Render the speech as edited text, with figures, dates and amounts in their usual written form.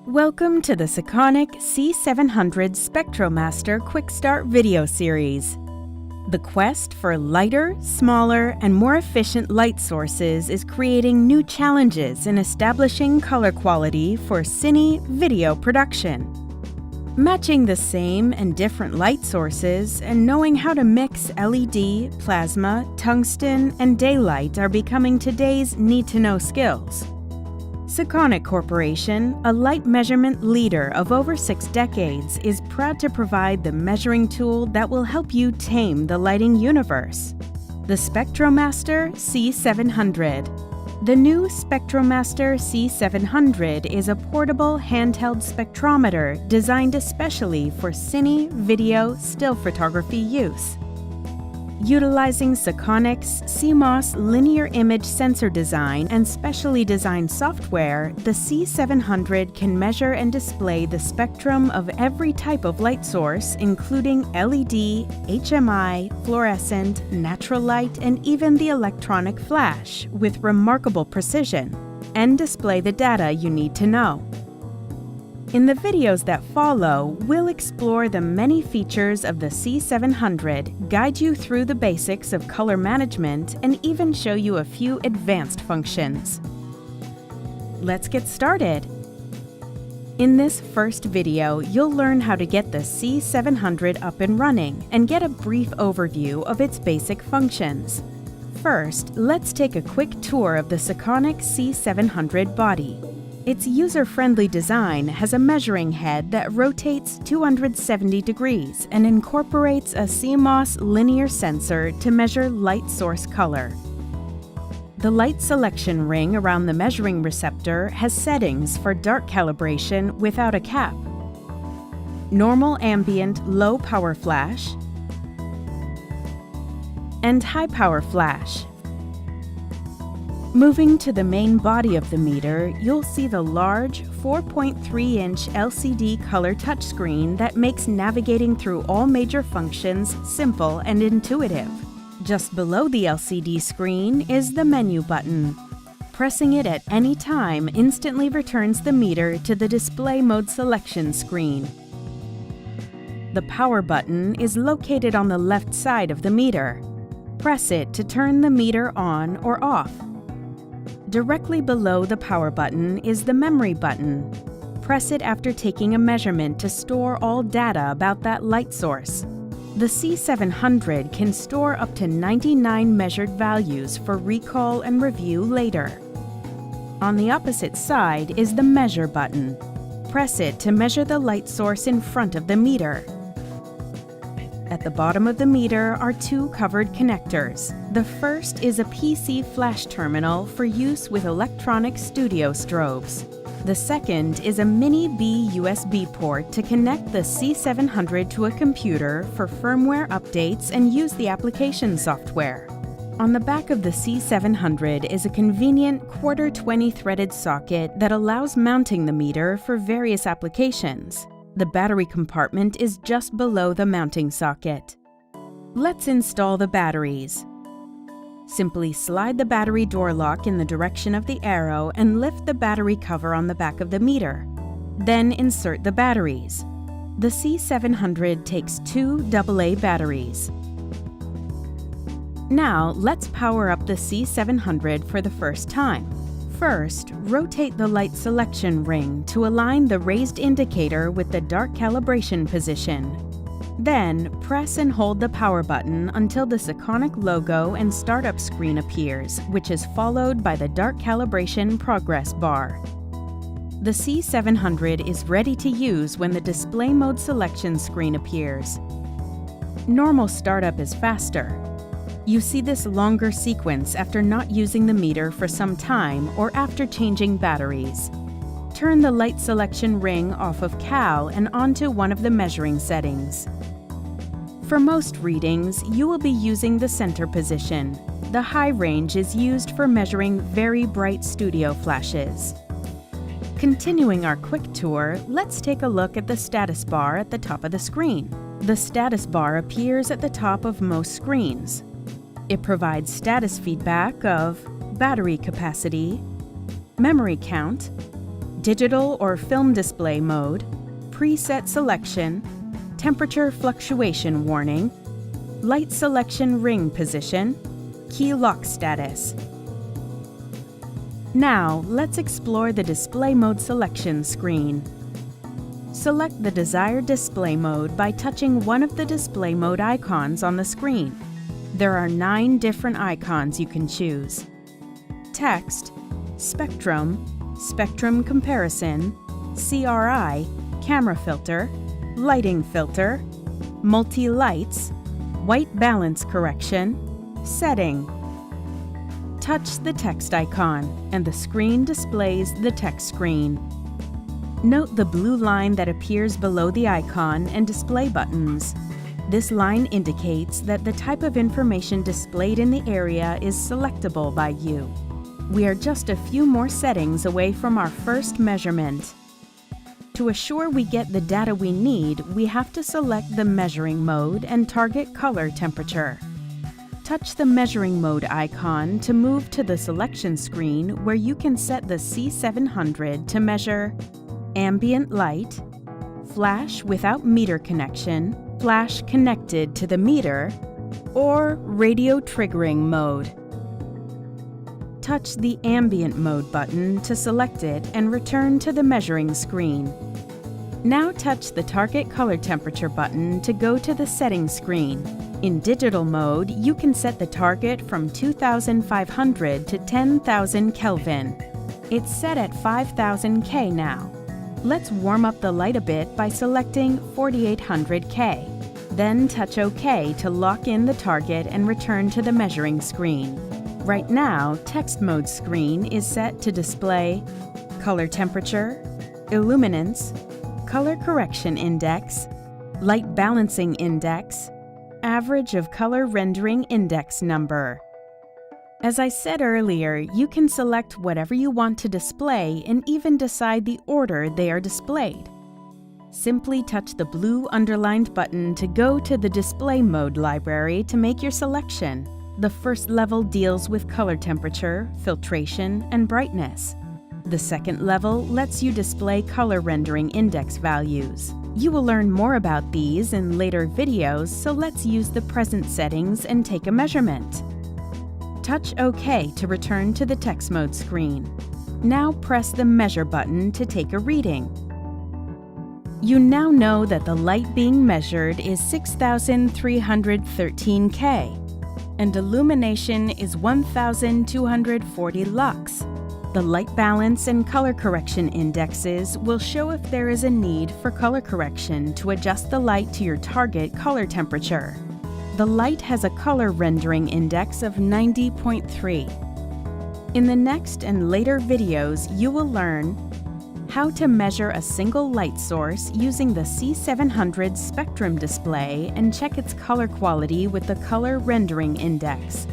Welcome to the Sekonic C700 SpectroMaster Quick Start video series. The quest for lighter, smaller, and more efficient light sources is creating new challenges in establishing color quality for cine video production. Matching the same and different light sources and knowing how to mix LED, plasma, tungsten, and daylight are becoming today's need-to-know skills. Sekonic Corporation, a light measurement leader of over 6 decades, is proud to provide the measuring tool that will help you tame the lighting universe. The SpectroMaster C700. The new SpectroMaster C700 is a portable handheld spectrometer designed especially for cine, video, still photography use. Utilizing Sekonic's CMOS linear image sensor design and specially designed software, the C700 can measure and display the spectrum of every type of light source, including LED, HMI, fluorescent, natural light, and even the electronic flash, with remarkable precision, and display the data you need to know. In the videos that follow, we'll explore the many features of the C700, guide you through the basics of color management, and even show you a few advanced functions. Let's get started! In this first video, you'll learn how to get the C700 up and running and get a brief overview of its basic functions. First, let's take a quick tour of the Sekonic C700 body. Its user-friendly design has a measuring head that rotates 270 degrees and incorporates a CMOS linear sensor to measure light source color. The light selection ring around the measuring receptor has settings for dark calibration without a cap, normal ambient low power flash, and high power flash. Moving to the main body of the meter, you'll see the large 4.3-inch LCD color touchscreen that makes navigating through all major functions simple and intuitive. Just below the LCD screen is the menu button. Pressing it at any time instantly returns the meter to the display mode selection screen. The power button is located on the left side of the meter. Press it to turn the meter on or off. Directly below the power button is the memory button. Press it after taking a measurement to store all data about that light source. The C700 can store up to 99 measured values for recall and review later. On the opposite side is the measure button. Press it to measure the light source in front of the meter. At the bottom of the meter are 2 covered connectors. The first is a PC flash terminal for use with electronic studio strobes. The second is a mini B USB port to connect the C700 to a computer for firmware updates and use the application software. On the back of the C700 is a convenient 1/4-20 threaded socket that allows mounting the meter for various applications. The battery compartment is just below the mounting socket. Let's install the batteries. Simply slide the battery door lock in the direction of the arrow and lift the battery cover on the back of the meter. Then insert the batteries. The C700 takes 2 AA batteries. Now let's power up the C700 for the first time. First, rotate the light selection ring to align the raised indicator with the dark calibration position. Then, press and hold the power button until the Sekonic logo and startup screen appears, which is followed by the dark calibration progress bar. The C700 is ready to use when the display mode selection screen appears. Normal startup is faster. You see this longer sequence after not using the meter for some time or after changing batteries. Turn the light selection ring off of Cal and onto one of the measuring settings. For most readings, you will be using the center position. The high range is used for measuring very bright studio flashes. Continuing our quick tour, let's take a look at the status bar at the top of the screen. The status bar appears at the top of most screens. It provides status feedback of battery capacity, memory count, digital or film display mode, preset selection, temperature fluctuation warning, light selection ring position, key lock status. Now, let's explore the display mode selection screen. Select the desired display mode by touching one of the display mode icons on the screen. There are 9 different icons you can choose: text, spectrum, spectrum comparison, CRI, camera filter, lighting filter, multi-lights, white balance correction, setting. Touch the text icon, and the screen displays the text screen. Note the blue line that appears below the icon and display buttons. This line indicates that the type of information displayed in the area is selectable by you. We are just a few more settings away from our first measurement. To assure we get the data we need, we have to select the measuring mode and target color temperature. Touch the measuring mode icon to move to the selection screen where you can set the C700 to measure ambient light, flash without meter connection, flash connected to the meter, or radio triggering mode. Touch the ambient mode button to select it and return to the measuring screen. Now touch the target color temperature button to go to the settings screen. In digital mode, you can set the target from 2500 to 10,000 Kelvin. It's set at 5000 K now. Let's warm up the light a bit by selecting 4800 K. Then touch OK to lock in the target and return to the measuring screen. Right now, text mode screen is set to display color temperature, illuminance, color correction index, light balancing index, average of color rendering index number. As I said earlier, you can select whatever you want to display and even decide the order they are displayed. Simply touch the blue underlined button to go to the display mode library to make your selection. The first level deals with color temperature, filtration, and brightness. The second level lets you display color rendering index values. You will learn more about these in later videos, so let's use the present settings and take a measurement. Touch OK to return to the text mode screen. Now press the Measure button to take a reading. You now know that the light being measured is 6313 K, and illumination is 1240 lux. The light balance and color correction indexes will show if there is a need for color correction to adjust the light to your target color temperature. The light has a color rendering index of 90.3. In the next and later videos, you will learn how to measure a single light source using the C700 spectrum display and check its color quality with the color rendering index.